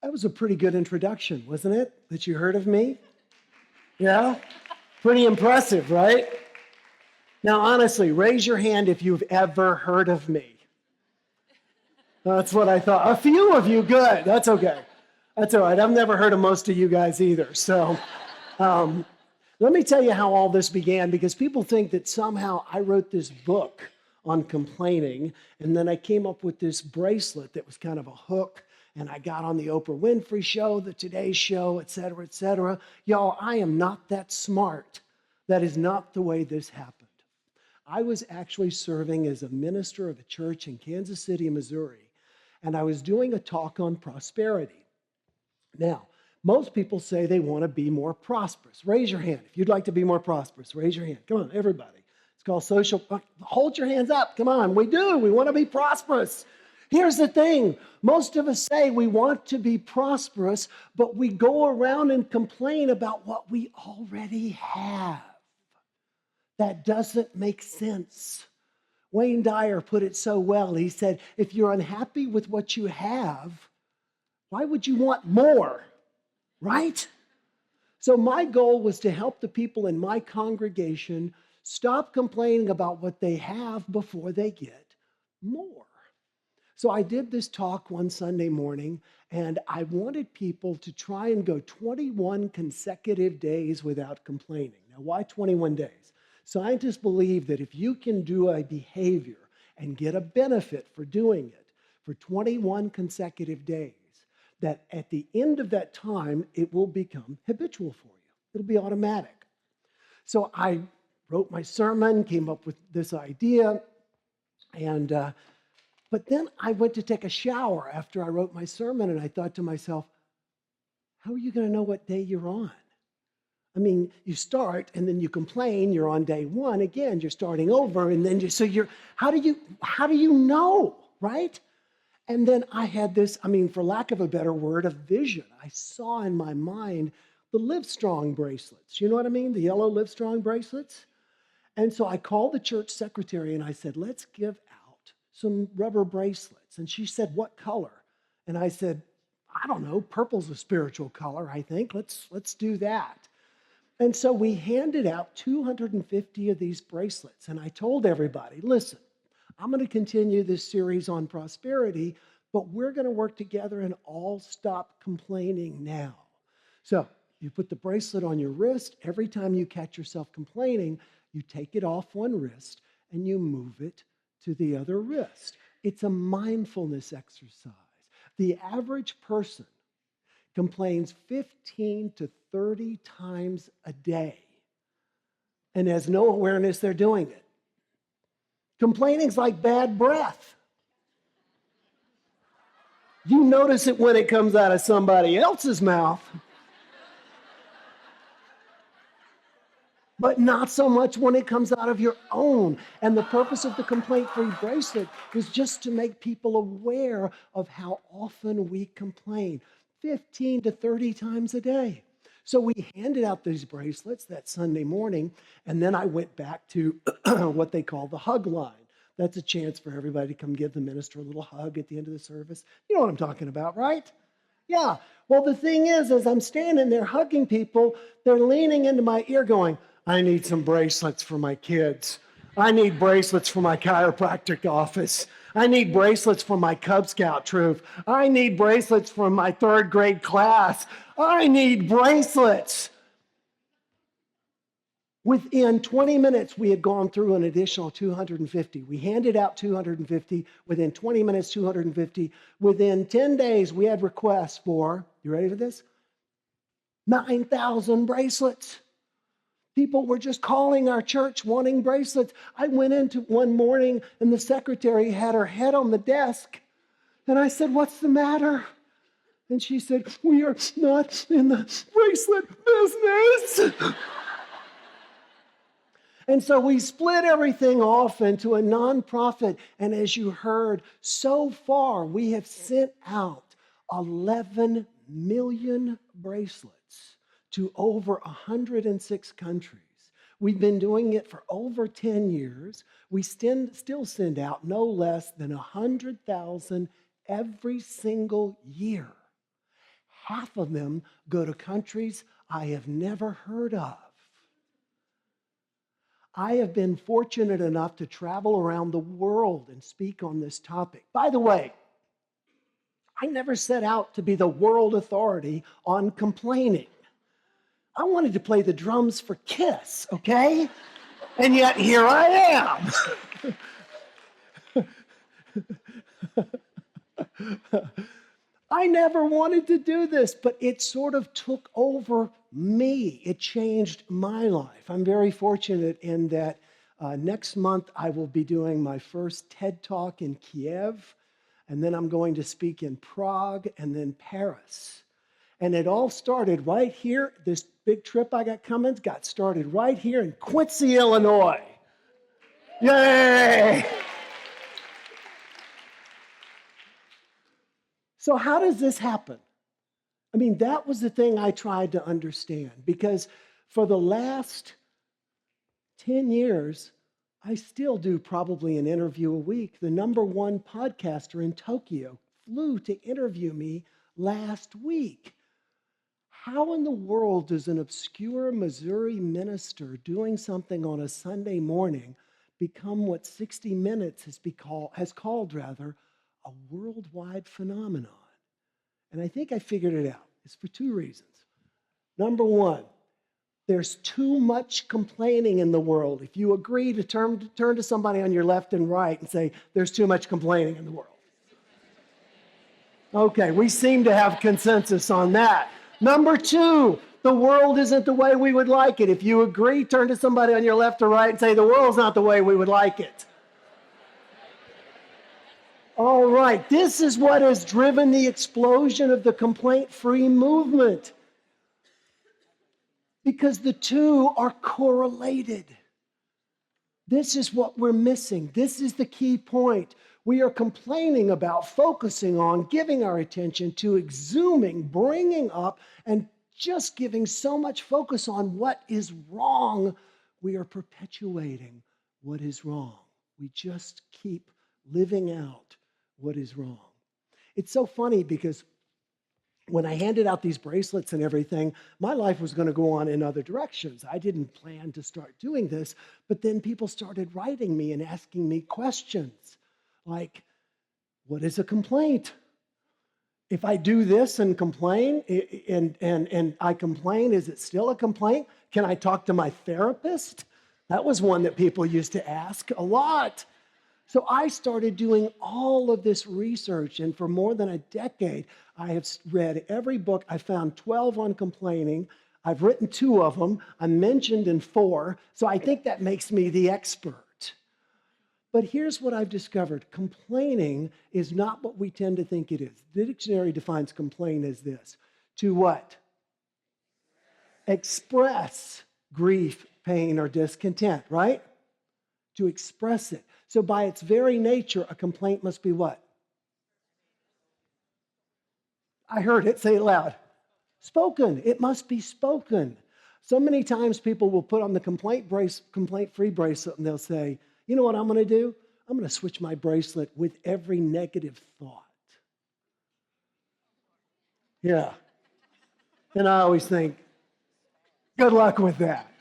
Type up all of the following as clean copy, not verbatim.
That was a pretty good introduction, wasn't it? That you heard of me? Yeah? Pretty impressive, right? Now, honestly, raise your hand if you've ever heard of me. That's what I thought. A few of you, good. That's okay. That's all right. I've never heard of most of you guys either. So let me tell you how all this began, because people think that somehow I wrote this book on complaining, and then I came up with this bracelet that was kind of a hook, and I got on the Oprah Winfrey Show, the Today Show, et cetera, et cetera. Y'all, I am not that smart. That is not the way this happened. I was actually serving as a minister of a church in Kansas City, Missouri, and I was doing a talk on prosperity. Now, most people say they want to be more prosperous. Raise your hand if you'd like to be more prosperous. Raise your hand. Come on, everybody. It's called social. Hold your hands up. Come on. We do. We want to be prosperous. Here's the thing. Most of us say we want to be prosperous, but we go around and complain about what we already have. That doesn't make sense. Wayne Dyer put it so well. He said, if you're unhappy with what you have, why would you want more? Right? So my goal was to help the people in my congregation stop complaining about what they have before they get more. So I did this talk one Sunday morning, and I wanted people to try and go 21 consecutive days without complaining. Now, why 21 days? Scientists believe that if you can do a behavior and get a benefit for doing it for 21 consecutive days, that at the end of that time, it will become habitual for you. It'll be automatic. So I wrote my sermon, came up with this idea, but then I went to take a shower after I wrote my sermon, and I thought to myself, how are you going to know what day you're on? I mean, you start and then you complain, you're on day one, again, you're starting over, and then how do you know, right? And then I had this, for lack of a better word, a vision. I saw in my mind the Livestrong bracelets. You know what I mean? The yellow Livestrong bracelets. And so I called the church secretary and I said, let's give out some rubber bracelets. And she said, what color? And I said, I don't know, purple's a spiritual color, I think. Let's do that. And so we handed out 250 of these bracelets. And I told everybody, listen, I'm going to continue this series on prosperity, but we're going to work together and all stop complaining now. So you put the bracelet on your wrist. Every time you catch yourself complaining, you take it off one wrist and you move it to the other wrist. It's a mindfulness exercise. The average person complains 15 to 30 times a day and has no awareness they're doing it. Complaining's like bad breath. You notice it when it comes out of somebody else's mouth, but not so much when it comes out of your own. And the purpose of the complaint-free bracelet was just to make people aware of how often we complain, 15 to 30 times a day. So we handed out these bracelets that Sunday morning, and then I went back to what they call the hug line. That's a chance for everybody to come give the minister a little hug at the end of the service. You know what I'm talking about, right? Yeah. Well, the thing is, as I'm standing there hugging people, they're leaning into my ear going, I need some bracelets for my kids. I need bracelets for my chiropractic office. I need bracelets for my Cub Scout troop. I need bracelets for my third grade class. I need bracelets. Within 20 minutes, we had gone through an additional 250. We handed out 250. Within 20 minutes, 250. Within 10 days, we had requests for, you ready for this? 9,000 bracelets. People were just calling our church wanting bracelets. I went into one morning and the secretary had her head on the desk. And I said, what's the matter? And she said, we are not in the bracelet business. And so we split everything off into a nonprofit. And as you heard, so far we have sent out 11 million bracelets to over 106 countries. We've been doing it for over 10 years. We still send out no less than 100,000 every single year. half of them go to countries I have never heard of. I have been fortunate enough to travel around the world and speak on this topic. By the way, I never set out to be the world authority on complaining. I wanted to play the drums for Kiss, okay? And yet here I am. I never wanted to do this, but it sort of took over me. It changed my life. I'm very fortunate in that next month I will be doing my first TED Talk in Kiev, and then I'm going to speak in Prague and then Paris. And it all started right here. This big trip I got coming got started right here in Quincy, Illinois. Yay! So how does this happen? I mean, that was the thing I tried to understand, because for the last 10 years, I still do probably an interview a week. The #1 podcaster in Tokyo flew to interview me last week. How in the world does an obscure Missouri minister doing something on a Sunday morning become what 60 Minutes has called a worldwide phenomenon? And I think I figured it out. It's for two reasons. Number one, there's too much complaining in the world. If you agree to turn to somebody on your left and right and say, there's too much complaining in the world. Okay, we seem to have consensus on that. Number two, the world isn't the way we would like it. If you agree, turn to somebody on your left or right and say, the world's not the way we would like it. All right, this is what has driven the explosion of the complaint-free movement, because the two are correlated. This is what we're missing. This is the key point. We are complaining about, focusing on, giving our attention to, exhuming, bringing up, and just giving so much focus on what is wrong. We are perpetuating what is wrong. We just keep living out what is wrong. It's so funny because when I handed out these bracelets and everything, my life was going to go on in other directions. I didn't plan to start doing this, but then people started writing me and asking me questions like, what is a complaint? If I do this and complain, and I complain, is it still a complaint? Can I talk to my therapist? That was one that people used to ask a lot. So I started doing all of this research, and for more than a decade, I have read every book. I found 12 on complaining. I've written 2 of them. I'm mentioned in 4, so I think that makes me the expert. But here's what I've discovered. Complaining is not what we tend to think it is. The dictionary defines complain as this: to what? Express grief, pain, or discontent, right? To express it. So by its very nature, a complaint must be what? I heard it. Say it loud. Spoken. It must be spoken. So many times people will put on the complaint-free bracelet and they'll say, you know what I'm going to do? I'm going to switch my bracelet with every negative thought. Yeah. And I always think, good luck with that.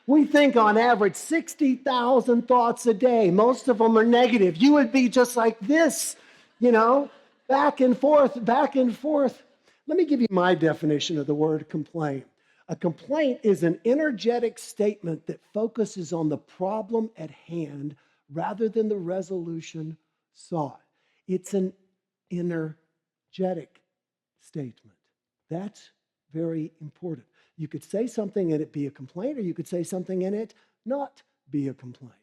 We think on average 60,000 thoughts a day. Most of them are negative. You would be just like this, back and forth, back and forth. Let me give you my definition of the word complaint. A complaint is an energetic statement that focuses on the problem at hand rather than the resolution sought. It's an energetic statement. That's very important. You could say something and it be a complaint, or you could say something and it not be a complaint.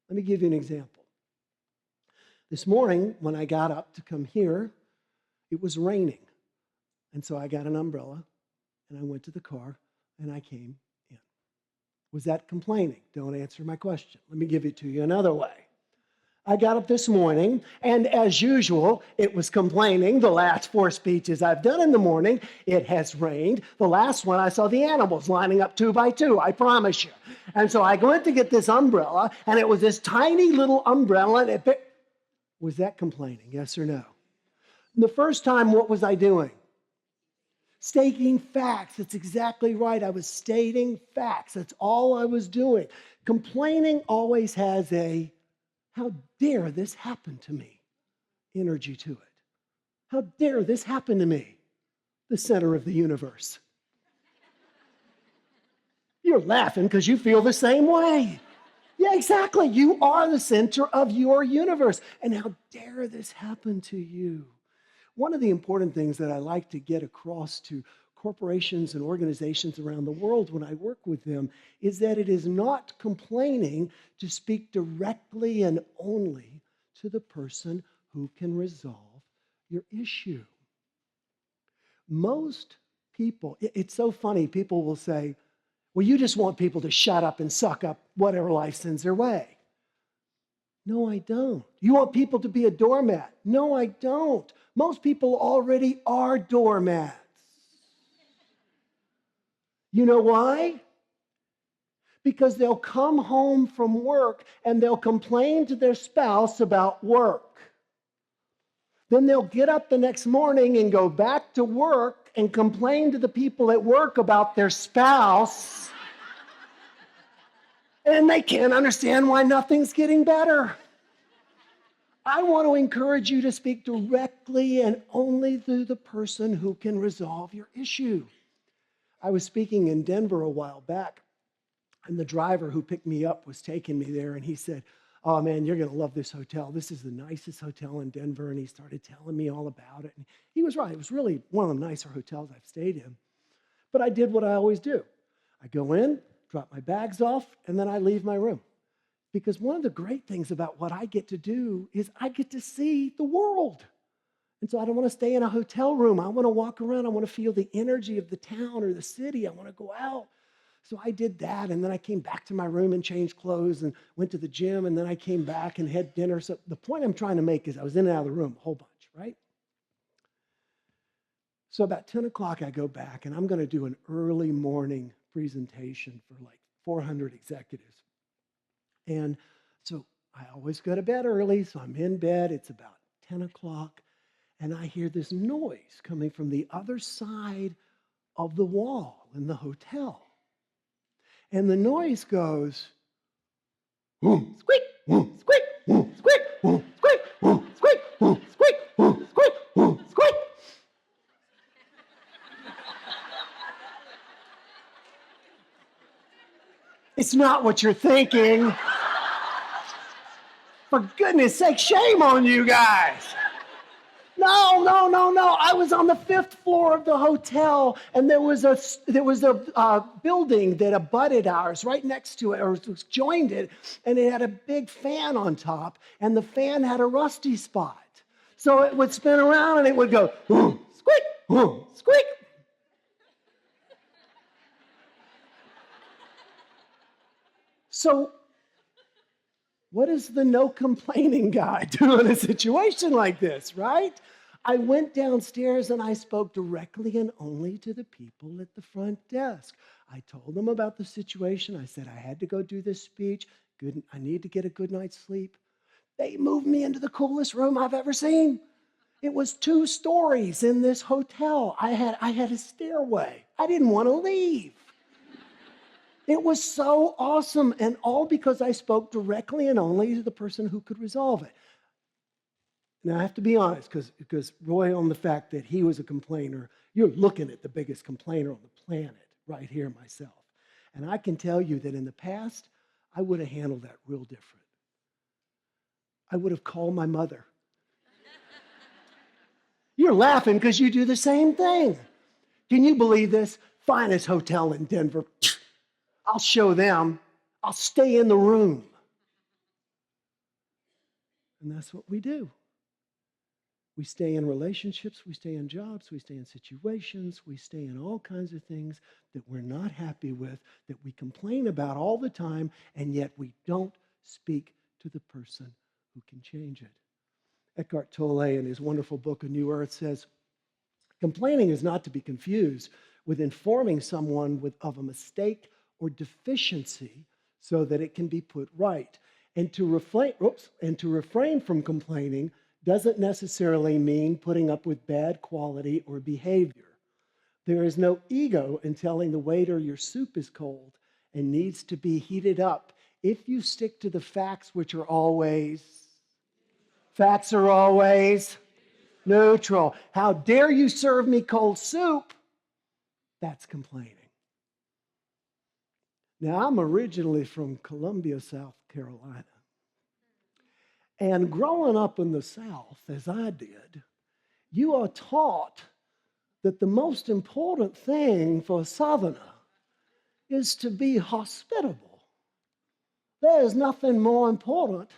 Let me give you an example. This morning, when I got up to come here, it was raining. And so I got an umbrella, and I went to the car, and I came in. Was that complaining? Don't answer my question. Let me give it to you another way. I got up this morning, and as usual, it was complaining. The last 4 speeches I've done in the morning, it has rained. The last one, I saw the animals lining up 2 by 2, I promise you. And so I went to get this umbrella, and it was this tiny little umbrella. Was that complaining, yes or no? The first time, what was I doing? Stating facts. That's exactly right. I was stating facts. That's all I was doing. Complaining always has a, how dare this happen to me, energy to it. How dare this happen to me, the center of the universe. You're laughing because you feel the same way. Yeah, exactly. You are the center of your universe. And how dare this happen to you? One of the important things that I like to get across to corporations and organizations around the world when I work with them is that it is not complaining to speak directly and only to the person who can resolve your issue. Most people, it's so funny, people will say, well, you just want people to shut up and suck up whatever life sends their way. No, I don't. You want people to be a doormat? No, I don't. Most people already are doormats. You know why? Because they'll come home from work and they'll complain to their spouse about work. Then they'll get up the next morning and go back to work and complain to the people at work about their spouse. And they can't understand why nothing's getting better. I want to encourage you to speak directly and only to the person who can resolve your issue. I was speaking in Denver a while back, and the driver who picked me up was taking me there, and he said, oh man, you're going to love this hotel. This is the nicest hotel in Denver, and he started telling me all about it. And he was right. It was really one of the nicer hotels I've stayed in. But I did what I always do. I go in, drop my bags off, and then I leave my room. Because one of the great things about what I get to do is I get to see the world. And so I don't want to stay in a hotel room. I want to walk around. I want to feel the energy of the town or the city. I want to go out. So I did that, and then I came back to my room and changed clothes and went to the gym, and then I came back and had dinner. So the point I'm trying to make is I was in and out of the room a whole bunch, right? So about 10 o'clock, I go back, and I'm going to do an early morning presentation for like 400 executives. And so I always go to bed early, so I'm in bed. It's about 10 o'clock, and I hear this noise coming from the other side of the wall in the hotel. And the noise goes, squeak, squeak, squeak, squeak, squeak, squeak, squeak, squeak. It's not what you're thinking. For goodness sake, shame on you guys. No. I was on the 5th floor of the hotel, and there was a building that abutted ours right next to it, or joined it, and it had a big fan on top, and the fan had a rusty spot. So it would spin around, and it would go, squeak, squeak. So what does the no complaining guy do in a situation like this, right? I went downstairs and I spoke directly and only to the people at the front desk. I told them about the situation. I said I had to go do this speech. I need to get a good night's sleep. They moved me into the coolest room I've ever seen. It was 2 stories in this hotel. I had a stairway. I didn't want to leave. It was so awesome, and all because I spoke directly and only to the person who could resolve it. Now, I have to be honest, because Roy, on the fact that he was a complainer, you're looking at the biggest complainer on the planet right here, myself. And I can tell you that in the past, I would have handled that real different. I would have called my mother. You're laughing because you do the same thing. Can you believe this? Finest hotel in Denver. I'll show them. I'll stay in the room. And that's what we do. We stay in relationships, we stay in jobs, we stay in situations, we stay in all kinds of things that we're not happy with, that we complain about all the time, and yet we don't speak to the person who can change it. Eckhart Tolle, in his wonderful book, A New Earth, says, complaining is not to be confused with informing someone of a mistake or deficiency so that it can be put right. And to refrain from complaining doesn't necessarily mean putting up with bad quality or behavior. There is no ego in telling the waiter your soup is cold and needs to be heated up if you stick to the facts, which are always, facts are always neutral. How dare you serve me cold soup? That's complaining. Now, I'm originally from Columbia, South Carolina. And growing up in the South, as I did, you are taught that the most important thing for a Southerner is to be hospitable. There is nothing more important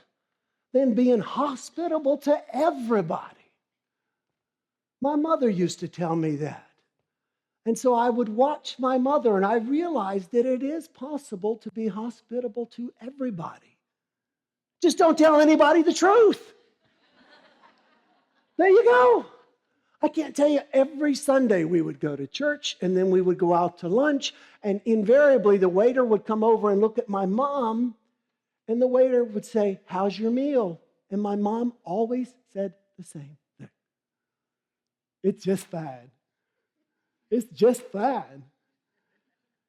than being hospitable to everybody. My mother used to tell me that. And so I would watch my mother, and I realized that it is possible to be hospitable to everybody. Just don't tell anybody the truth. There you go. I can't tell you, every Sunday we would go to church, and then we would go out to lunch, and invariably the waiter would come over and look at my mom, and the waiter would say, "How's your meal?" And my mom always said the same thing. It's just fine. It's just fine.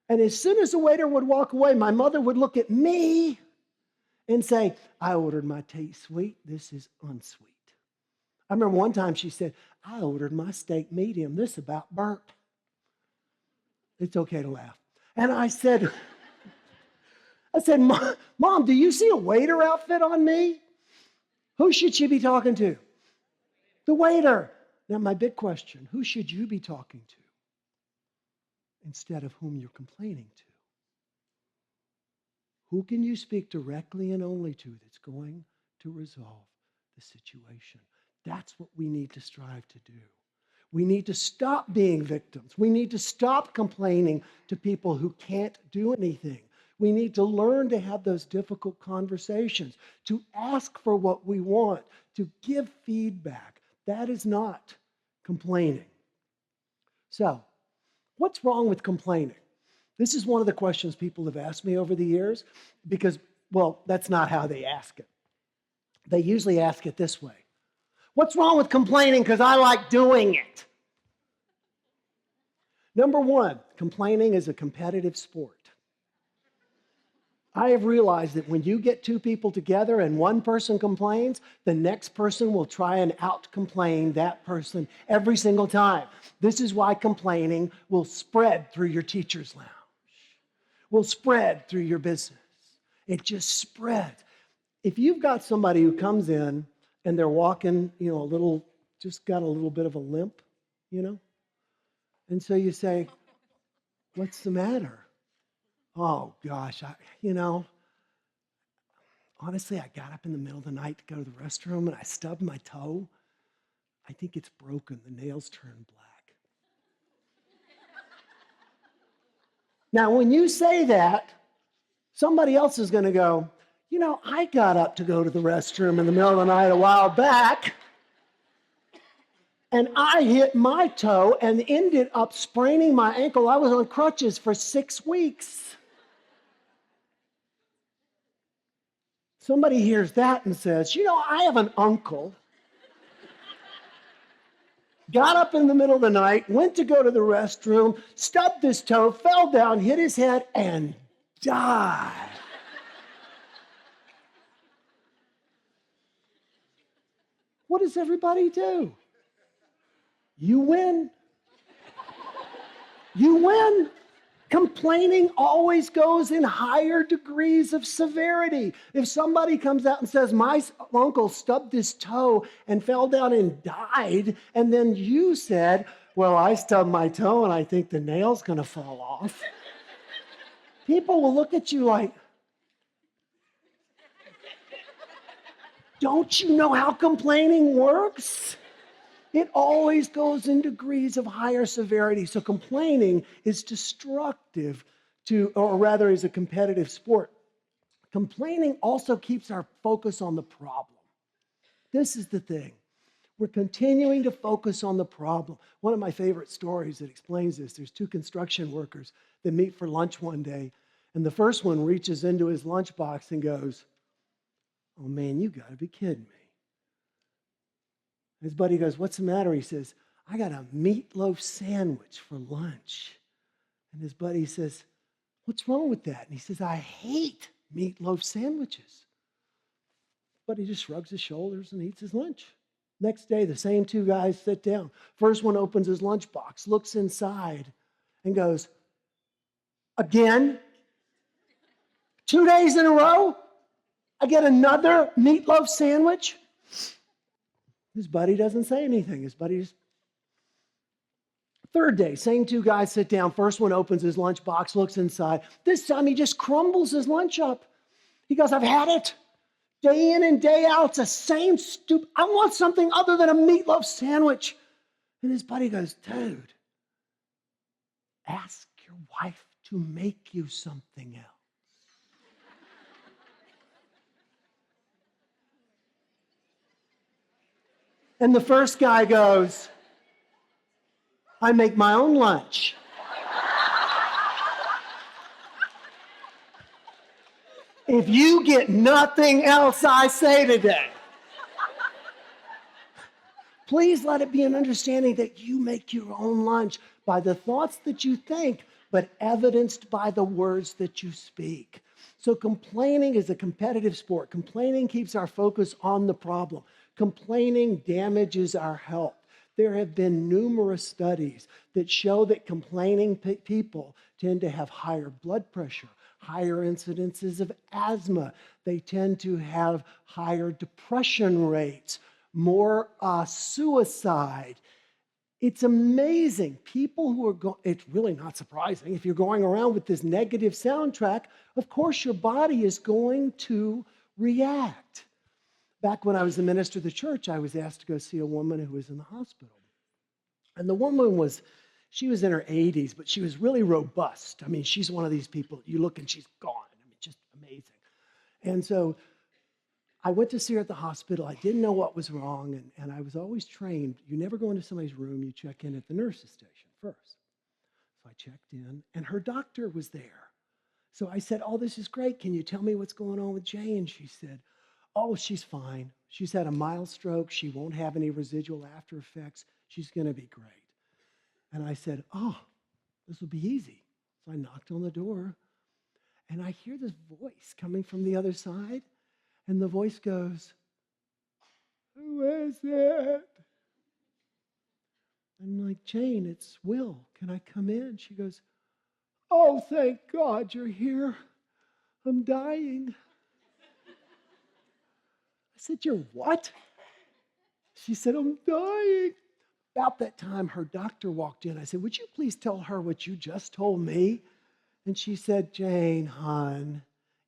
And as soon as the waiter would walk away, my mother would look at me and say, "I ordered my tea sweet. This is unsweet." I remember one time she said, "I ordered my steak medium. This about burnt." It's okay to laugh. And I said, "Mom, do you see a waiter outfit on me? Who should she be talking to?" The waiter. Now, my big question, who should you be talking to instead of whom you're complaining to? Who can you speak directly and only to that's going to resolve the situation? That's what we need to strive to do. We need to stop being victims. We need to stop complaining to people who can't do anything. We need to learn to have those difficult conversations, to ask for what we want, to give feedback. That is not complaining. So, what's wrong with complaining? This is one of the questions people have asked me over the years because, well, that's not how they ask it. They usually ask it this way. What's wrong with complaining? Because I like doing it. Number one, complaining is a competitive sport. I have realized that when you get two people together and one person complains, the next person will try and out-complain that person every single time. This is why complaining will spread through your teacher's lounge, will spread through your business. It just spreads. If you've got somebody who comes in and they're walking, just got a little bit of a limp, and so you say, "What's the matter?" "Oh, gosh, honestly, I got up in the middle of the night to go to the restroom and I stubbed my toe. I think it's broken. The nails turned black." Now, when you say that, somebody else is going to go, "I got up to go to the restroom in the middle of the night a while back, and I hit my toe and ended up spraining my ankle. I was on crutches for 6 weeks." Somebody hears that and says, "I have an uncle. Got up in the middle of the night, went to go to the restroom, stubbed his toe, fell down, hit his head, and died." What does everybody do? You win. You win. Complaining always goes in higher degrees of severity. If somebody comes out and says, "My uncle stubbed his toe and fell down and died," and then you said, "Well, I stubbed my toe and I think the nail's going to fall off," people will look at you like, "Don't you know how complaining works?" It always goes in degrees of higher severity. So complaining is destructive or rather is a competitive sport. Complaining also keeps our focus on the problem. This is the thing. We're continuing to focus on the problem. One of my favorite stories that explains this, there's two construction workers that meet for lunch one day, and the first one reaches into his lunchbox and goes, "Oh man, you gotta be kidding me." His buddy goes, "What's the matter?" He says, I got a meatloaf sandwich for lunch. And his buddy says, what's wrong with that? And he says, I hate meatloaf sandwiches. But he just shrugs his shoulders and eats his lunch. Next day, the same two guys sit down. First one opens his lunchbox, looks inside, and goes, again? 2 days in a row? I get another meatloaf sandwich? His buddy doesn't say anything. His buddy just... Third day, same two guys sit down. First one opens his lunchbox, looks inside. This time he just crumbles his lunch up. He goes, I've had it. Day in and day out, it's the same stupid, I want something other than a meatloaf sandwich. And his buddy goes, dude, ask your wife to make you something else. And the first guy goes, I make my own lunch. If you get nothing else I say today, please let it be an understanding that you make your own lunch by the thoughts that you think, but evidenced by the words that you speak. So complaining is a competitive sport. Complaining keeps our focus on the problem. Complaining damages our health. There have been numerous studies that show that complaining people tend to have higher blood pressure, higher incidences of asthma. They tend to have higher depression rates, more suicide. It's amazing. People who are it's really not surprising. If you're going around with this negative soundtrack, of course your body is going to react. Back when I was the minister of the church, I was asked to go see a woman who was in the hospital. And the woman she was in her 80s, but she was really robust. I mean, she's one of these people, you look and she's gone. I mean, just amazing. And so I went to see her at the hospital. I didn't know what was wrong, and I was always trained, you never go into somebody's room, you check in at the nurse's station first. So I checked in, and her doctor was there. So I said, oh, this is great. Can you tell me what's going on with Jay? And she said, oh, she's fine. She's had a mild stroke. She won't have any residual after effects. She's going to be great. And I said, oh, this will be easy. So I knocked on the door, and I hear this voice coming from the other side, and the voice goes, who is it? I'm like, Jane, it's Will. Can I come in? She goes, oh, thank God you're here. I'm dying. I said, you're what? She said, I'm dying. About that time, her doctor walked in. I said, would you please tell her what you just told me? And she said, Jane, hon,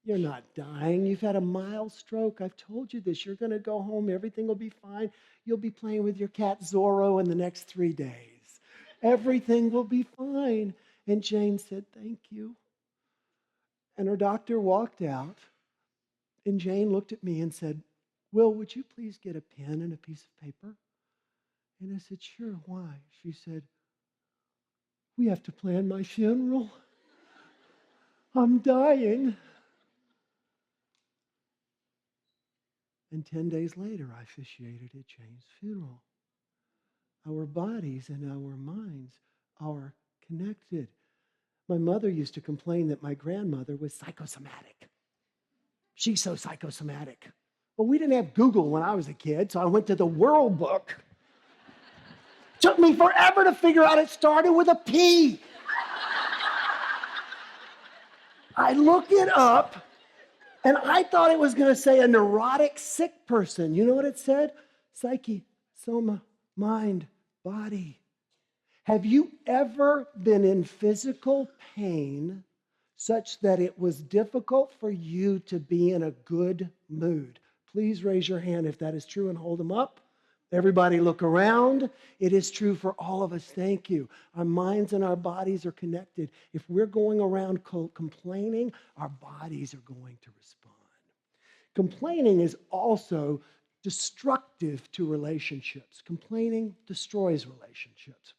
you're not dying. You've had a mild stroke. I've told you this. You're going to go home. Everything will be fine. You'll be playing with your cat Zorro in the next 3 days. Everything will be fine. And Jane said, thank you. And her doctor walked out. And Jane looked at me and said, Will, would you please get a pen and a piece of paper? And I said, sure, why? She said, we have to plan my funeral. I'm dying. And 10 days later, I officiated at Jane's funeral. Our bodies and our minds are connected. My mother used to complain that my grandmother was psychosomatic. She's so psychosomatic. Well, we didn't have Google when I was a kid, so I went to the World Book. Took me forever to figure out it started with a P. I looked it up, and I thought it was going to say a neurotic sick person. You know what it said? Psyche, soma, mind, body. Have you ever been in physical pain such that it was difficult for you to be in a good mood? Please raise your hand if that is true and hold them up. Everybody look around. It is true for all of us. Thank you. Our minds and our bodies are connected. If we're going around complaining, our bodies are going to respond. Complaining is also destructive to relationships. Complaining destroys relationships.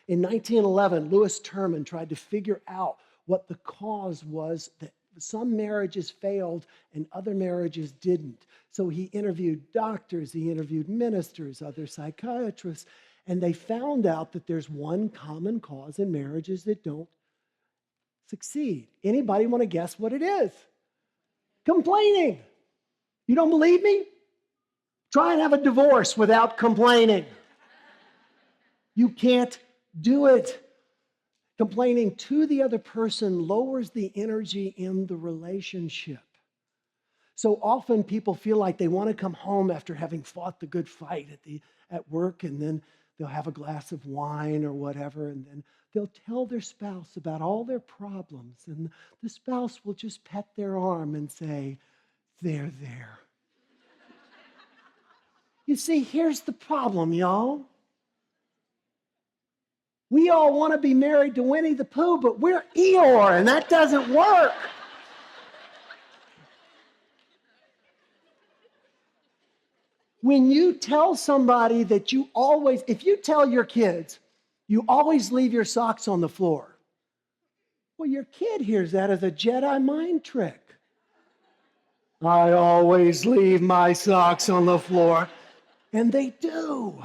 In 1911, Louis Terman tried to figure out what the cause was that some marriages failed and other marriages didn't. So he interviewed doctors, he interviewed ministers, other psychiatrists, And they found out that there's one common cause in marriages that don't succeed. Anybody want to guess what it is? Complaining. You don't believe me? Try and have a divorce without complaining. You can't do it. Complaining to the other person lowers the energy in the relationship. So often people feel like they want to come home after having fought the good fight at work, and then they'll have a glass of wine or whatever, and then they'll tell their spouse about all their problems, and the spouse will just pet their arm and say, "There, there." You see, here's the problem, y'all. We all want to be married to Winnie the Pooh, but we're Eeyore, and that doesn't work. When you tell somebody that if you tell your kids, you always leave your socks on the floor, well, your kid hears that as a Jedi mind trick. I always leave my socks on the floor. And they do.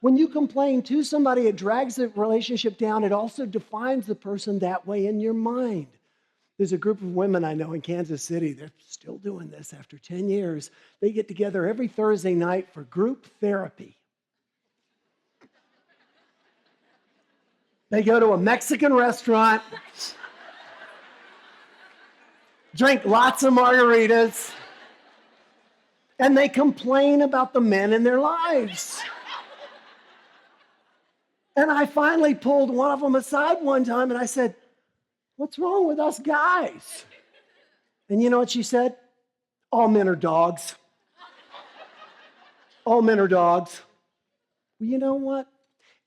When you complain to somebody, it drags the relationship down. It also defines the person that way in your mind. There's a group of women I know in Kansas City. They're still doing this after 10 years. They get together every Thursday night for group therapy. They go to a Mexican restaurant, drink lots of margaritas, and they complain about the men in their lives. And I finally pulled one of them aside one time and I said, "What's wrong with us guys?" And you know what she said? "All men are dogs. All men are dogs." Well, you know what?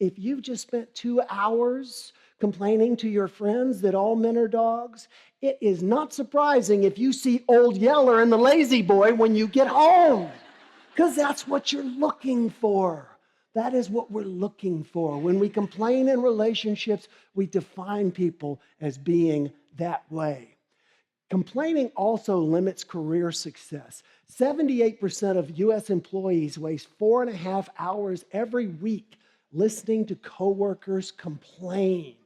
If you've just spent 2 hours complaining to your friends that all men are dogs, it is not surprising if you see Old Yeller and the Lazy Boy when you get home, because that's what you're looking for. That is what we're looking for. When we complain in relationships, we define people as being that way. Complaining also limits career success. 78% of U.S. employees waste 4.5 hours every week listening to coworkers complain.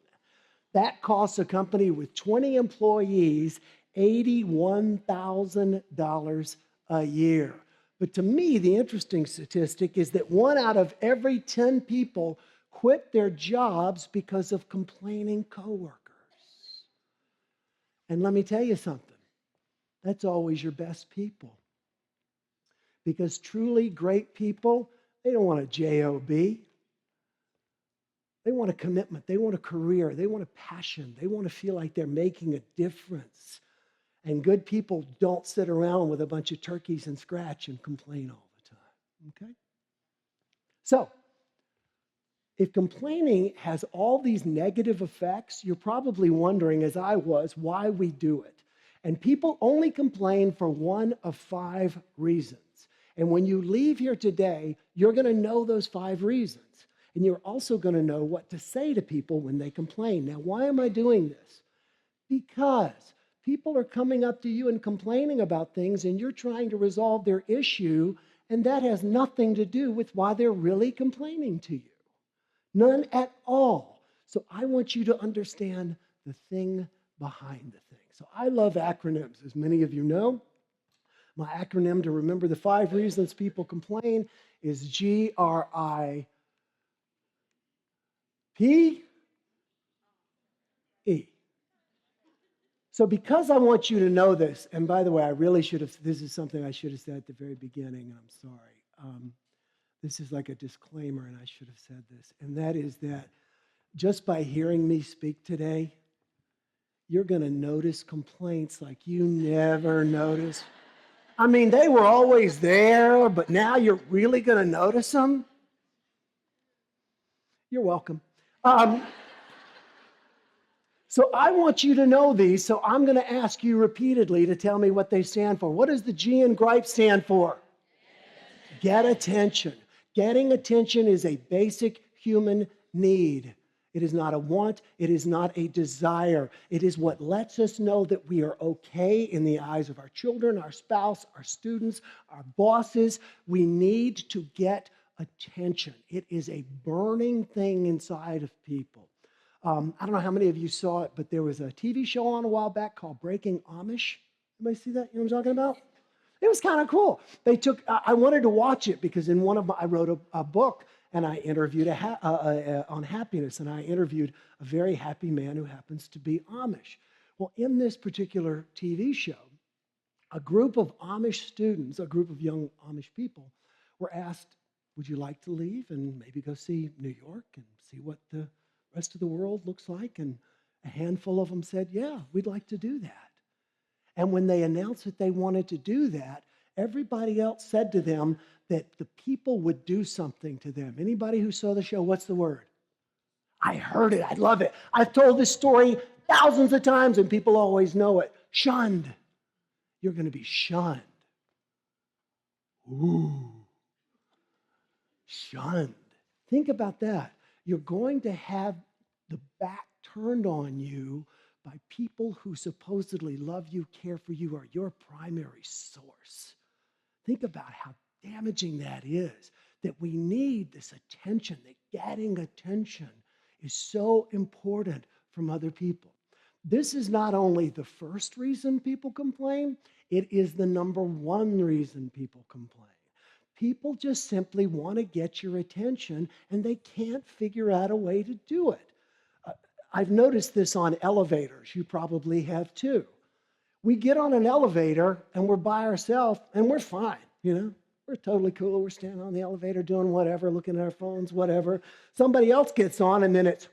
That costs a company with 20 employees $81,000 a year. But to me, the interesting statistic is that 1 out of every 10 people quit their jobs because of complaining coworkers. And let me tell you something, that's always your best people. Because truly great people, they don't want a job. They want a commitment. They want a career. They want a passion. They want to feel like they're making a difference. And good people don't sit around with a bunch of turkeys and scratch and complain all the time. Okay? So, if complaining has all these negative effects, you're probably wondering, as I was, why we do it. And people only complain for one of 5 reasons. And when you leave here today, you're going to know those 5 reasons. And you're also going to know what to say to people when they complain. Now, why am I doing this? Because people are coming up to you and complaining about things, and you're trying to resolve their issue, and that has nothing to do with why they're really complaining to you. None at all. So I want you to understand the thing behind the thing. So I love acronyms, as many of you know. My acronym to remember the 5 reasons people complain is GRIPE. So because I want you to know this, and by the way, I really should have, this is something I should have said at the very beginning, and I'm sorry. This is like a disclaimer, and I should have said this, and that is that just by hearing me speak today, you're going to notice complaints like you never noticed. I mean, they were always there, but now you're really going to notice them? You're welcome. So I want you to know these, so I'm going to ask you repeatedly to tell me what they stand for. What does the G in GRIPE stand for? Get attention. Getting attention is a basic human need. It is not a want. It is not a desire. It is what lets us know that we are okay in the eyes of our children, our spouse, our students, our bosses. We need to get attention. It is a burning thing inside of people. I don't know how many of you saw it, but there was a TV show on a while back called Breaking Amish. Anybody see that? You know what I'm talking about? It was kind of cool. I wanted to watch it because I wrote a book and I interviewed on happiness, and I interviewed a very happy man who happens to be Amish. Well, in this particular TV show, a group of Amish students, a group of young Amish people, were asked, would you like to leave and maybe go see New York and see what the rest of the world looks like? And a handful of them said, yeah, we'd like to do that. And when they announced that they wanted to do that, everybody else said to them that the people would do something to them. Anybody who saw the show, what's the word? I heard it. I love it. I've told this story thousands of times and people always know it. Shunned. You're going to be shunned. Ooh. Shunned. Think about that. You're going to have the back turned on you by people who supposedly love you, care for you, are your primary source. Think about how damaging that is, that we need this attention, that getting attention is so important from other people. This is not only the first reason people complain, it is the number one reason people complain. People just simply want to get your attention and they can't figure out a way to do it. I've noticed this on elevators. You probably have too. We get on an elevator and we're by ourselves and we're fine, you know. We're totally cool. We're standing on the elevator doing whatever, looking at our phones, whatever. Somebody else gets on and then it's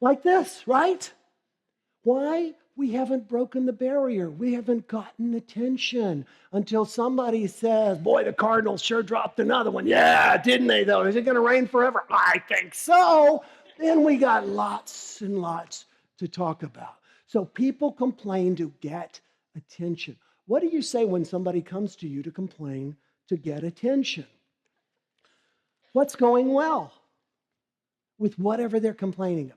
like this, right? Why? We haven't broken the barrier. We haven't gotten attention until somebody says, boy, the Cardinals sure dropped another one. Yeah, didn't they, though? Is it going to rain forever? I think so. Then we got lots and lots to talk about. So people complain to get attention. What do you say when somebody comes to you to complain to get attention? What's going well with whatever they're complaining about?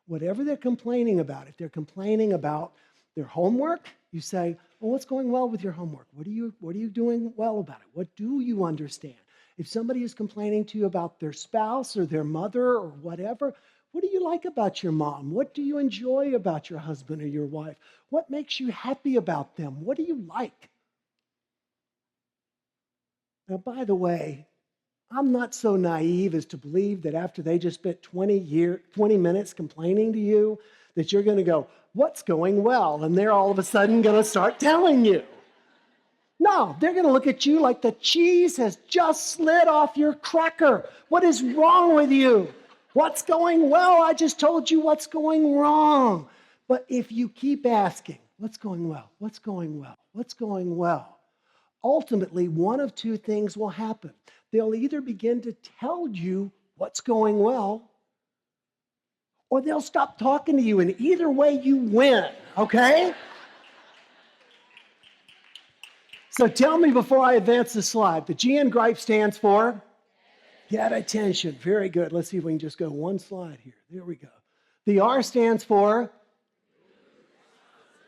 Whatever they're complaining about, if they're complaining about their homework, you say, well, what's going well with your homework? What are you doing well about it? What do you understand? If somebody is complaining to you about their spouse or their mother or whatever, what do you like about your mom? What do you enjoy about your husband or your wife? What makes you happy about them? What do you like? Now, by the way, I'm not so naive as to believe that after they just spent 20 minutes complaining to you, that you're going to go, what's going well? And they're all of a sudden going to start telling you. No, they're going to look at you like the cheese has just slid off your cracker. What is wrong with you? What's going well? I just told you what's going wrong. But if you keep asking, what's going well? What's going well? What's going well? Ultimately, one of two things will happen. They'll either begin to tell you what's going well, or they'll stop talking to you, and either way you win, okay? So tell me before I advance the slide, the G in GRIPE stands for? Get attention. Very good. Let's see if we can just go one slide here. There we go. The R stands for?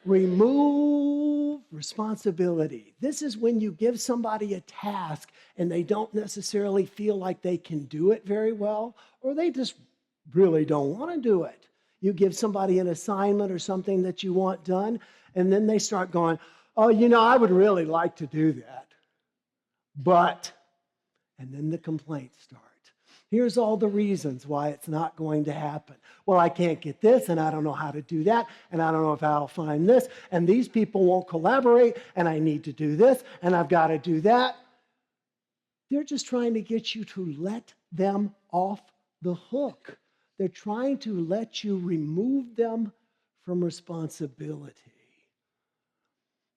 Remove responsibility. This is when you give somebody a task and they don't necessarily feel like they can do it very well, or they just really don't want to do it. You give somebody an assignment or something that you want done, and then they start going, oh, I would really like to do that, but, and then the complaints start. Here's all the reasons why it's not going to happen. Well, I can't get this, and I don't know how to do that, and I don't know if I'll find this, and these people won't collaborate, and I need to do this, and I've got to do that. They're just trying to get you to let them off the hook. They're trying to let you remove them from responsibility.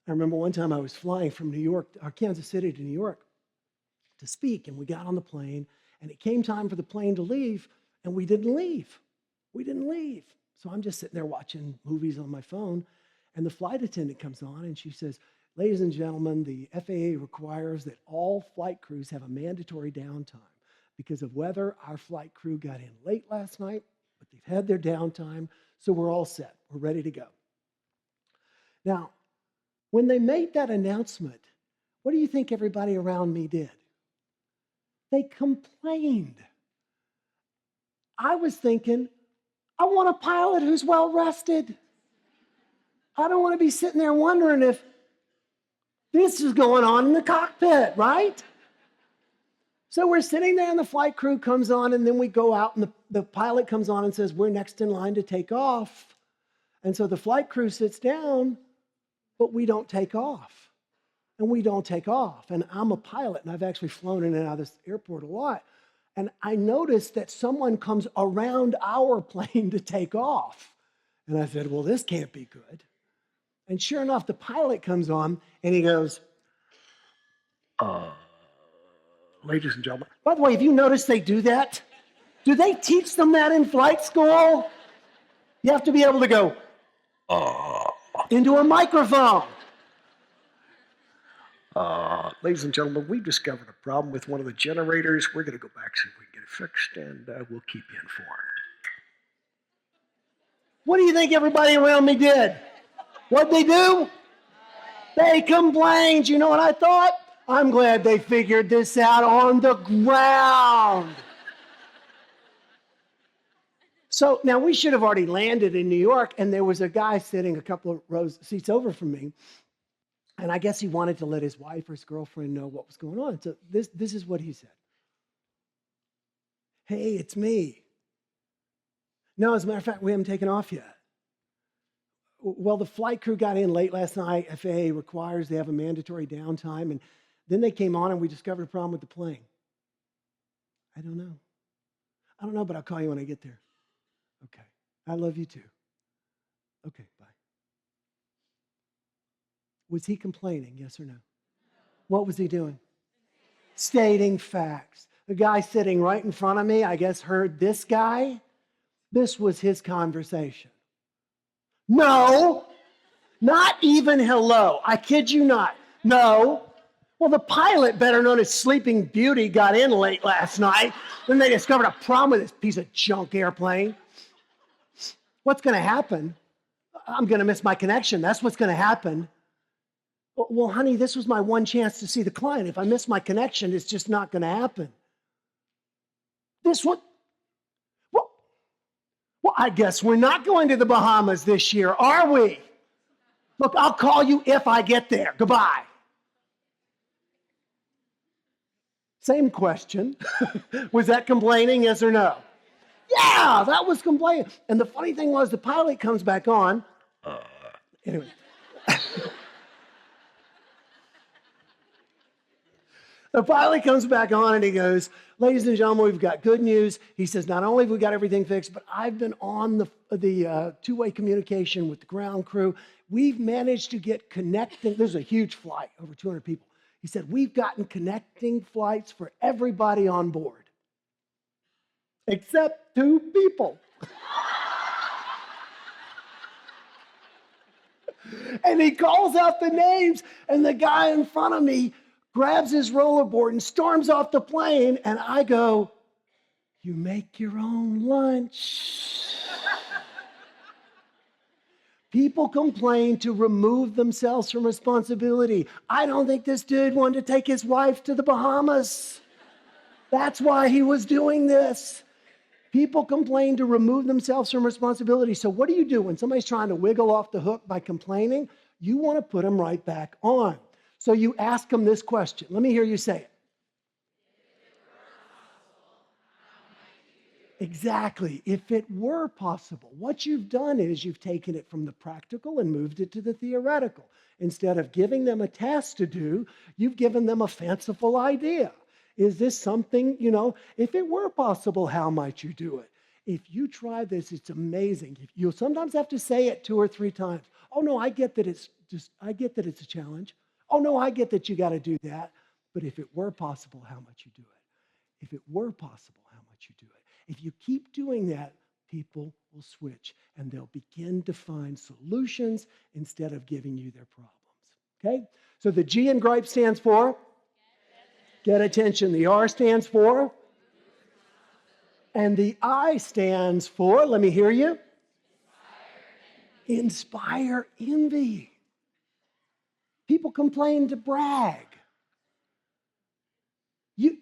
I remember one time I was flying from New York, or Kansas City to New York to speak, and we got on the plane, and it came time for the plane to leave, and we didn't leave. We didn't leave. So I'm just sitting there watching movies on my phone, and the flight attendant comes on, and she says, ladies and gentlemen, the FAA requires that all flight crews have a mandatory downtime. Because of weather, our flight crew got in late last night, but they've had their downtime, so we're all set. We're ready to go. Now, When they made that announcement, what do you think everybody around me did? They complained. I was thinking, I want a pilot who's well rested. I don't want to be sitting there wondering if this is going on in the cockpit, right? So we're sitting there and the flight crew comes on, and then we go out and the pilot comes on and says, we're next in line to take off. And so the flight crew sits down, but we don't take off. And we don't take off. And I'm a pilot, and I've actually flown in and out of this airport a lot. And I noticed that someone comes around our plane to take off. And I said, well, this can't be good. And sure enough, the pilot comes on, and he goes, ladies and gentlemen. By the way, have you noticed they do that? Do they teach them that in flight school? You have to be able to go into a microphone. Ladies and gentlemen, we've discovered a problem with one of the generators. We're going to go back, see if we can get it fixed, and we'll keep you informed. What do you think everybody around me did? What'd they do? They complained. You know what I thought? I'm glad they figured this out on the ground. So now we should have already landed in New York, and there was a guy sitting a couple of rows seats over from me. And I guess he wanted to let his wife or his girlfriend know what was going on. So this is what he said. Hey, it's me. No, as a matter of fact, we haven't taken off yet. Well, the flight crew got in late last night. FAA requires they have a mandatory downtime. And then they came on and we discovered a problem with the plane. I don't know, but I'll call you when I get there. Okay. I love you too. Okay, bye. Was he complaining, yes or no? What was he doing? Stating facts. The guy sitting right in front of me, I guess, heard this guy. This was his conversation. No, not even hello. I kid you not. No. Well, the pilot, better known as Sleeping Beauty, got in late last night. Then they discovered a problem with this piece of junk airplane. What's going to happen? I'm going to miss my connection. That's what's going to happen. Well, honey, this was my one chance to see the client. If I miss my connection, it's just not going to happen. Well, I guess we're not going to the Bahamas this year, are we? Look, I'll call you if I get there. Goodbye. Same question. Was that complaining, yes or no? Yeah, that was complaining. And the funny thing was the pilot comes back on. Anyway. The pilot comes back on and he goes, ladies and gentlemen, we've got good news. He says, not only have we got everything fixed, but I've been on the two-way communication with the ground crew. We've managed to get connecting. This is a huge flight, over 200 people. He said, we've gotten connecting flights for everybody on board, except 2 people. And he calls out the names, and the guy in front of me grabs his rollerboard and storms off the plane, and I go, you make your own lunch. People complain to remove themselves from responsibility. I don't think this dude wanted to take his wife to the Bahamas. That's why he was doing this. People complain to remove themselves from responsibility. So what do you do when somebody's trying to wiggle off the hook by complaining? You want to put them right back on. So you ask them this question. Let me hear you say it. Exactly. If it were possible, what you've done is you've taken it from the practical and moved it to the theoretical. Instead of giving them a task to do, you've given them a fanciful idea. Is this something, if it were possible, how might you do it? If you try this, it's amazing. You'll sometimes have to say it 2 or 3 times. Oh no, I get that it's a challenge. Oh no, I get that you got to do that. But if it were possible, how much you do it? If it were possible, how much you do it? If you keep doing that, people will switch and they'll begin to find solutions instead of giving you their problems. Okay? So the G in GRIPE stands for get attention. The R stands for and the I stands for, let me hear you, inspire envy. People complain to brag.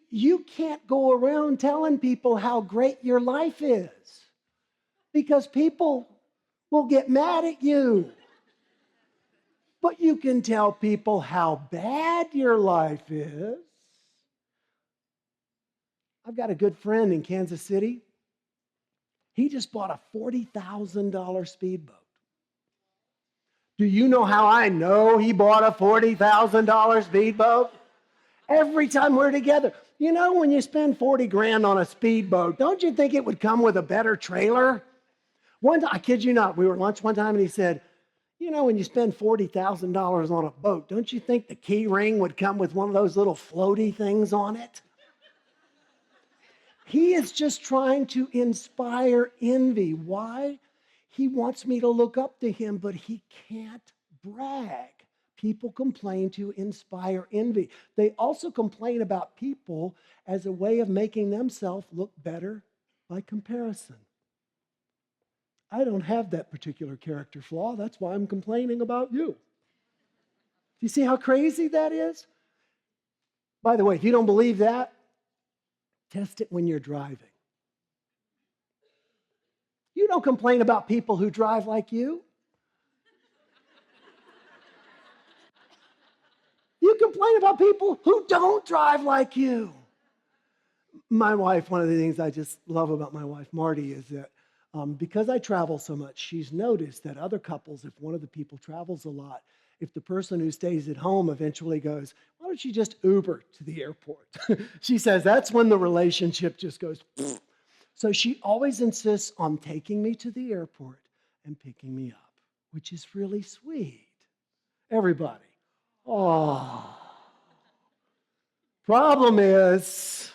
You can't go around telling people how great your life is because people will get mad at you. But you can tell people how bad your life is. I've got a good friend in Kansas City. He just bought a $40,000 speedboat. Do you know how I know he bought a $40,000 speedboat? Every time we're together. You know, when you spend 40 grand on a speedboat, don't you think it would come with a better trailer? I kid you not, we were at lunch one time and he said, you know, when you spend $40,000 on a boat, don't you think the key ring would come with one of those little floaty things on it? He is just trying to inspire envy. Why? He wants me to look up to him, but he can't brag. People complain to inspire envy. They also complain about people as a way of making themselves look better by comparison. I don't have that particular character flaw. That's why I'm complaining about you. Do you see how crazy that is? By the way, if you don't believe that, test it when you're driving. You don't complain about people who drive like you. You complain about people who don't drive like you. My wife, one of the things I just love about my wife, Marty, is that because I travel so much, she's noticed that other couples, if one of the people travels a lot, if the person who stays at home eventually goes, why don't you just Uber to the airport? She says that's when the relationship just goes. So she always insists on taking me to the airport and picking me up, which is really sweet. Everybody. Oh. Problem is,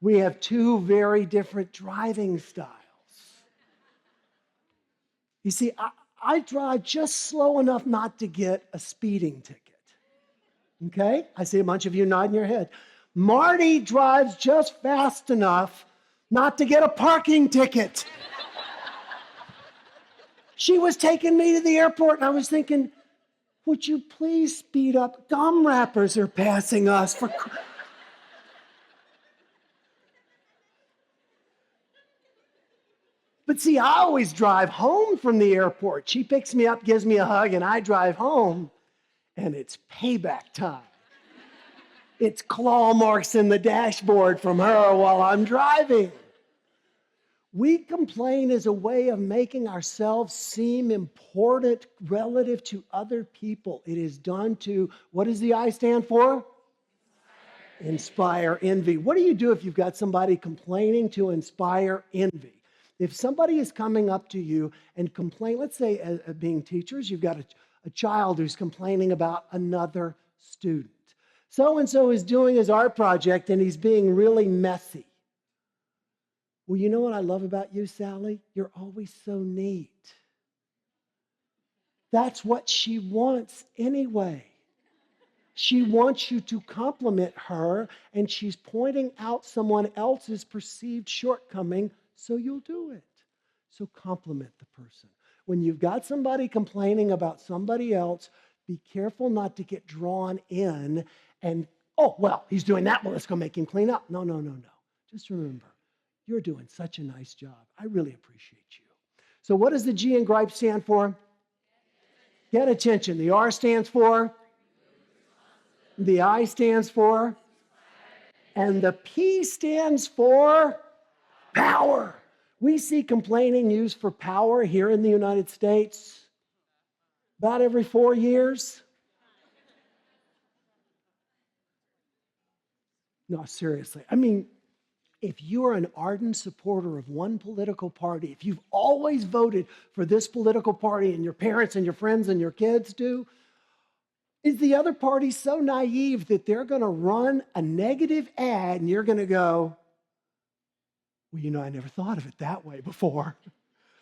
we have two very different driving styles. You see, I drive just slow enough not to get a speeding ticket. Okay? I see a bunch of you nodding your head. Marty drives just fast enough not to get a parking ticket. She was taking me to the airport, and I was thinking, would you please speed up? Gum wrappers are passing us. But see, I always drive home from the airport. She picks me up, gives me a hug, and I drive home, and it's payback time. It's claw marks in the dashboard from her while I'm driving. We complain as a way of making ourselves seem important relative to other people. It is done to, what does the I stand for? Inspire envy. What do you do if you've got somebody complaining to inspire envy? If somebody is coming up to you and complain, let's say being teachers, you've got a child who's complaining about another student. So-and-so is doing his art project and he's being really messy. Well, you know what I love about you, Sally? You're always so neat. That's what she wants anyway. She wants you to compliment her, and she's pointing out someone else's perceived shortcoming, so you'll do it. So compliment the person. When you've got somebody complaining about somebody else, be careful not to get drawn in and, oh, well, he's doing that. Well, let's go make him clean up. No. Just remember, you're doing such a nice job. I really appreciate you. So what does the G in GRIPE stand for? Get attention. The R stands for? The I stands for? And the P stands for? Power. We see complaining used for power here in the United States about every 4 years. No, seriously. I mean, if you are an ardent supporter of one political party, if you've always voted for this political party and your parents and your friends and your kids do, is the other party so naive that they're going to run a negative ad and you're going to go, well, you know, I never thought of it that way before.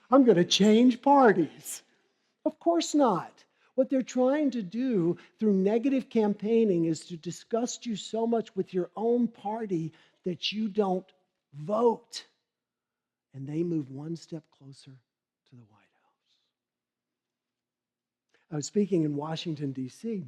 I'm going to change parties. Of course not. What they're trying to do through negative campaigning is to disgust you so much with your own party that you don't vote. And they move one step closer to the White I was speaking in Washington, D.C.,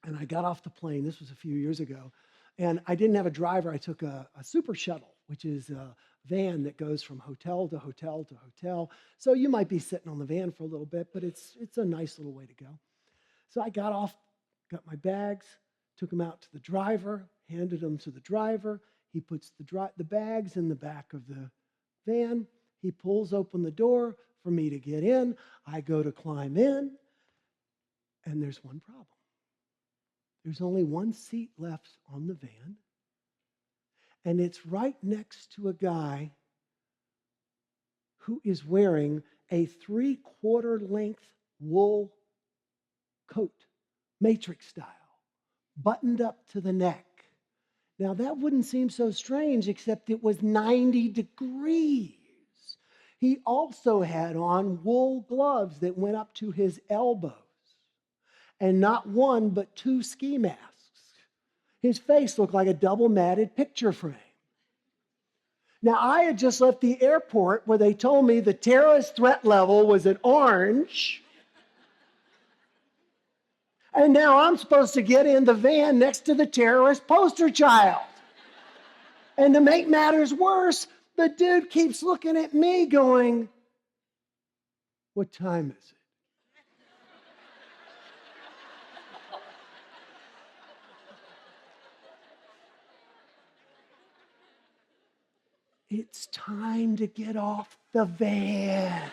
and I got off the plane. This was a few years ago. And I didn't have a driver. I took a super shuttle, which is a van that goes from hotel to hotel to hotel. So you might be sitting on the van for a little bit, but it's a nice little way to go. So I got off, got my bags, took them out to the driver, handed them to the driver. He puts the bags in the back of the van. He pulls open the door for me to get in. I go to climb in, and there's one problem. There's only one seat left on the van, and it's right next to a guy who is wearing a 3/4 length wool coat, matrix style, buttoned up to the neck. Now, that wouldn't seem so strange, except it was 90 degrees. He also had on wool gloves that went up to his elbows, and not one, but 2 ski masks. His face looked like a double matted picture frame. Now, I had just left the airport where they told me the terrorist threat level was at orange. And now I'm supposed to get in the van next to the terrorist poster child. And to make matters worse, the dude keeps looking at me going, "What time is it?" It's time to get off the van.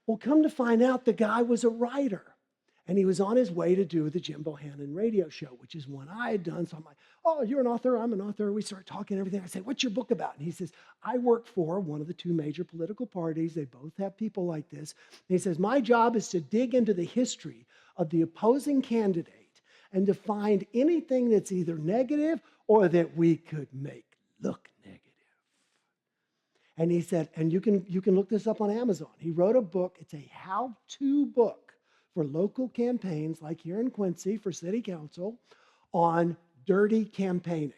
Well, come to find out, the guy was a writer, and he was on his way to do the Jim Bohannon radio show, which is one I had done. So I'm like, "Oh, you're an author, I'm an author." We start talking and everything. I say, "What's your book about?" And he says, "I work for one of the 2 major political parties. They both have people like this." And he says, "My job is to dig into the history of the opposing candidate and to find anything that's either negative or that we could make look negative." And he said, and you can look this up on Amazon. He wrote a book. It's a how-to book for local campaigns, like here in Quincy for city council, on dirty campaigning.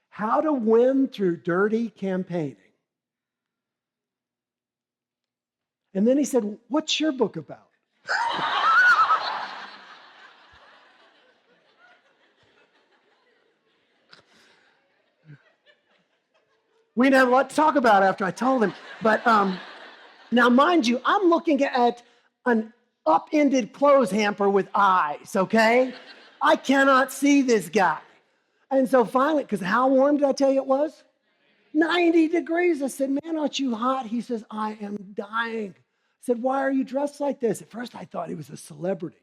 How to win through dirty campaigning. And then he said, "What's your book about?" We didn't have a lot to talk about after I told him. But now, mind you, I'm looking at an upended clothes hamper with eyes, okay? I cannot see this guy. And so finally, because how warm did I tell you it was? 90 degrees. I said, "Man, aren't you hot?" He says, "I am dying." I said, "Why are you dressed like this?" At first, I thought he was a celebrity,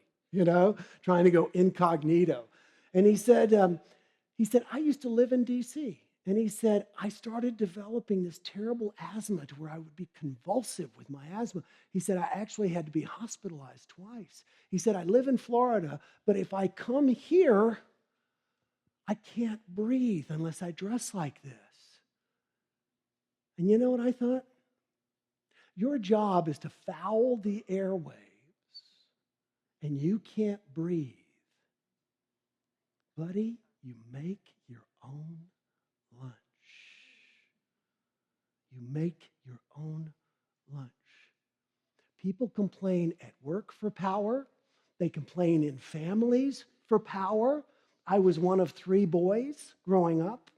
trying to go incognito. And he said, "I used to live in D.C., and he said, I started developing this terrible asthma to where I would be convulsive with my asthma." He said, "I actually had to be hospitalized twice." He said, "I live in Florida, but if I come here, I can't breathe unless I dress like this." And you know what I thought? Your job is to foul the airwaves, and you can't breathe. Buddy, you make your own lunch. You make your own lunch. People complain at work for power. They complain in families for power. I was one of 3 boys growing up.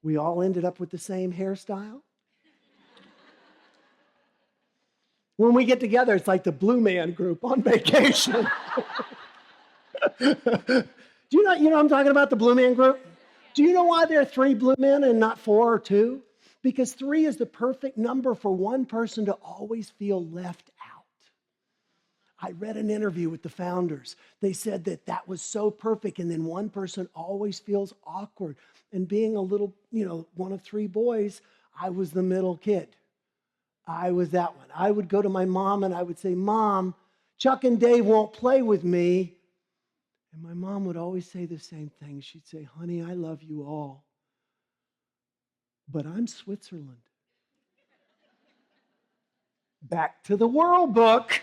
We all ended up with the same hairstyle. When we get together, it's like the Blue Man Group on vacation. Do you know I'm talking about, the Blue Man Group? Do you know why there are 3 blue men and not 4 or 2? Because 3 is the perfect number for one person to always feel left out. I read an interview with the founders. They said that was so perfect, and then one person always feels awkward. And being a little, one of 3 boys, I was the middle kid. I was that one. I would go to my mom and I would say, "Mom, Chuck and Dave won't play with me." And my mom would always say the same thing. She'd say, "Honey, I love you all, but I'm Switzerland." Back to the World Book.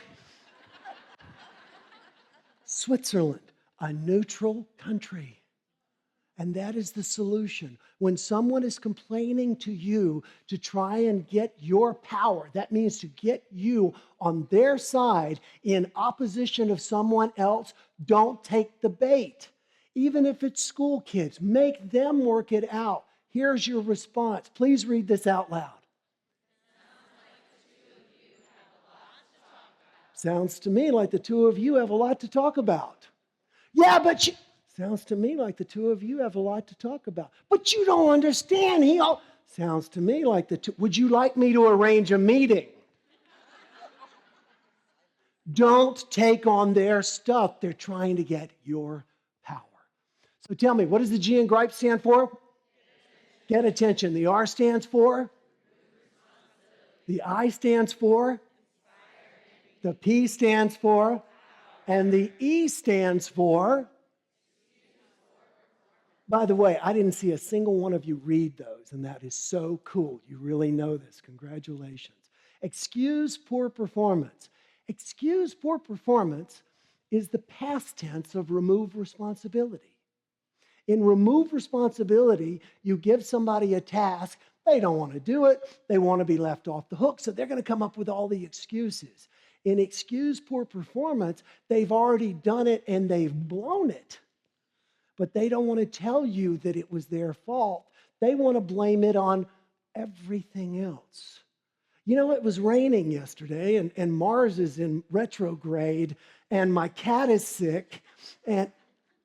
Switzerland, a neutral country. And that is the solution. When someone is complaining to you to try and get your power, that means to get you on their side in opposition of someone else, don't take the bait. Even if it's school kids, make them work it out. Here's your response. Please read this out loud. Sounds to me like the two of you have a lot to talk about. Yeah, but sounds to me like the two of you have a lot to talk about. But you don't understand. Sounds to me like the two. Would you like me to arrange a meeting? Don't take on their stuff. They're trying to get your power. So tell me, what does the G in GRIPE stand for? Get attention. The R stands for? The I stands for? The P stands for? And the E stands for? By the way, I didn't see a single one of you read those, and that is so cool. You really know this. Congratulations. Excuse poor performance. Excuse poor performance is the past tense of remove responsibility. In remove responsibility, you give somebody a task, they don't want to do it, they want to be left off the hook, so they're going to come up with all the excuses. In excuse poor performance, they've already done it and they've blown it. But they don't want to tell you that it was their fault. They want to blame it on everything else. You know, it was raining yesterday, and Mars is in retrograde, and my cat is sick, and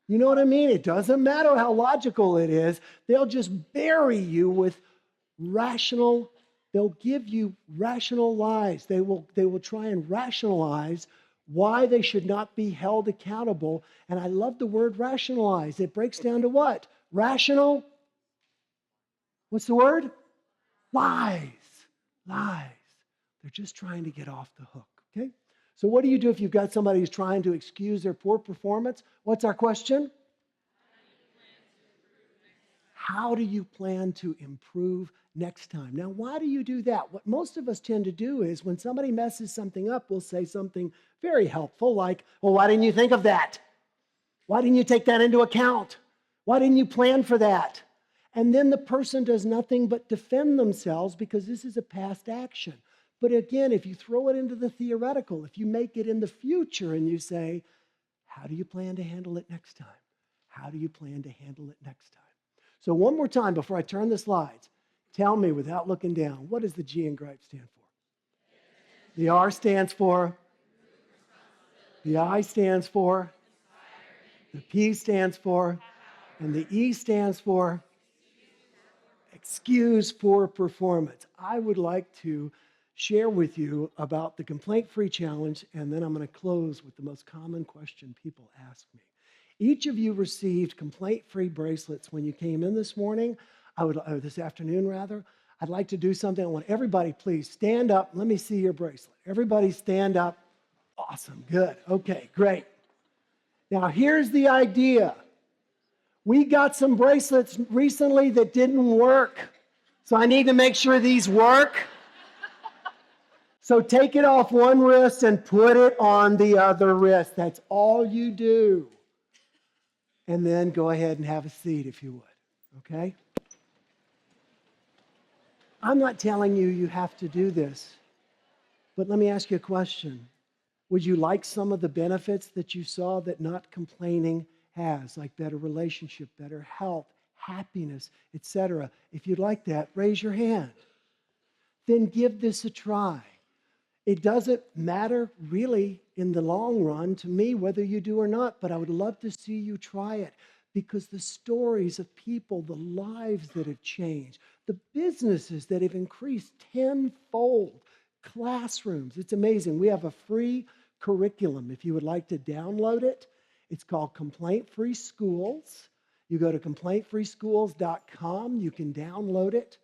you know what I mean? It doesn't matter how logical it is. They'll just bury you with they'll give you rational lies. They will try and rationalize why they should not be held accountable. And I love the word rationalize. It breaks down to what? Rational? What's the word? Lies. Lies. They're just trying to get off the hook, okay? So what do you do if you've got somebody who's trying to excuse their poor performance? What's our question? How do you plan to improve next time? Now, why do you do that? What most of us tend to do is when somebody messes something up, we'll say something very helpful like, well, why didn't you think of that? Why didn't you take that into account? Why didn't you plan for that? And then the person does nothing but defend themselves because this is a past action. But again, if you throw it into the theoretical, if you make it in the future and you say, how do you plan to handle it next time? How do you plan to handle it next time? So one more time before I turn the slides, tell me without looking down, what does the G in GRIPE stand for? The R stands for? The I stands for? The P stands for? And the E stands for? Excuse poor performance. I would like to share with you about the complaint-free challenge, and then I'm going to close with the most common question people ask me. Each of you received complaint-free bracelets when you came in this morning, this afternoon rather. I'd like to do something. I want everybody, please stand up. Let me see your bracelet. Everybody stand up. Awesome, good. Okay, great. Now here's the idea. We got some bracelets recently that didn't work. So I need to make sure these work. So take it off one wrist and put it on the other wrist. That's all you do. And then go ahead and have a seat if you would, okay? I'm not telling you you have to do this, but let me ask you a question. Would you like some of the benefits that you saw that not complaining has, like better relationship, better health, happiness, etc.? If you'd like that, raise your hand. Then give this a try. It doesn't matter really in the long run to me whether you do or not, but I would love to see you try it because the stories of people, the lives that have changed, the businesses that have increased tenfold, classrooms, it's amazing. We have a free curriculum if you would like to download it. It's called Complaint Free Schools. You go to complaintfreeschools.com, you can download it.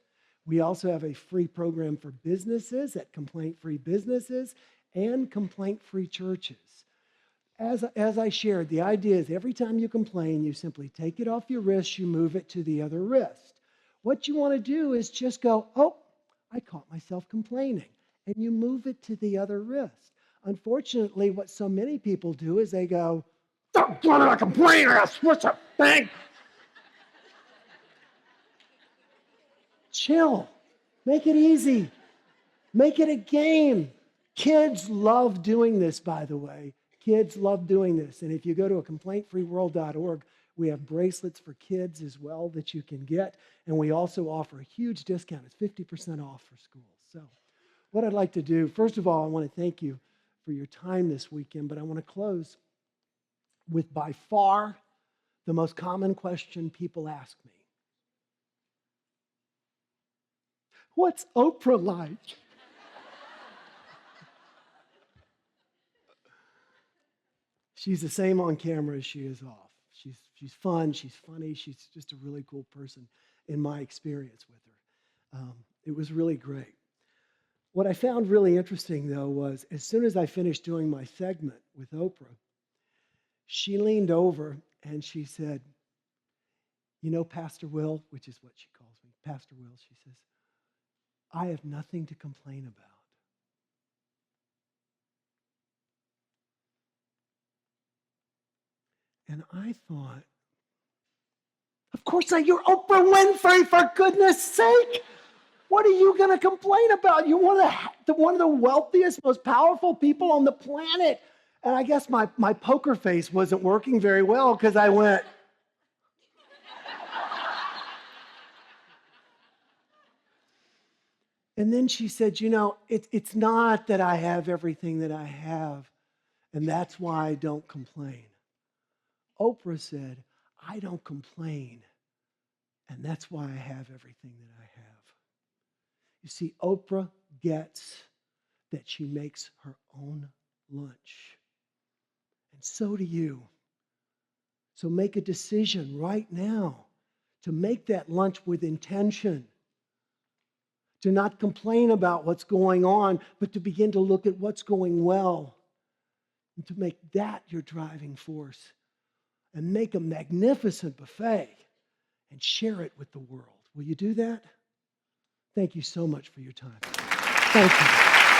We also have a free program for businesses at Complaint Free Businesses and Complaint Free Churches. As I shared, the idea is every time you complain, you simply take it off your wrist, you move it to the other wrist. What you want to do is just go, oh, I caught myself complaining, and you move it to the other wrist. Unfortunately, what so many people do is they go, don't let a complainer, what's a thing? Chill. Make it easy. Make it a game. Kids love doing this, by the way. Kids love doing this. And if you go to complaintfreeworld.org, we have bracelets for kids as well that you can get. And we also offer a huge discount. It's 50% off for schools. So what I'd like to do, first of all, I want to thank you for your time this weekend, but I want to close with by far the most common question people ask me. What's Oprah like? She's the same on camera as she is off. She's fun, she's funny, she's just a really cool person in my experience with her. It was really great. What I found really interesting, though, was as soon as I finished doing my segment with Oprah, she leaned over and she said, you know, Pastor Will, which is what she calls me, Pastor Will, she says, I have nothing to complain about. And I thought, of course not, you're Oprah Winfrey, for goodness sake. What are you going to complain about? You're one of the wealthiest, most powerful people on the planet. And I guess my poker face wasn't working very well because I went, and then she said, you know, it's not that I have everything that I have, and that's why I don't complain. Oprah said, I don't complain, and that's why I have everything that I have. You see, Oprah gets that she makes her own lunch. And so do you. So make a decision right now to make that lunch with intention. To not complain about what's going on, but to begin to look at what's going well. And to make that your driving force. And make a magnificent buffet and share it with the world. Will you do that? Thank you so much for your time. Thank you.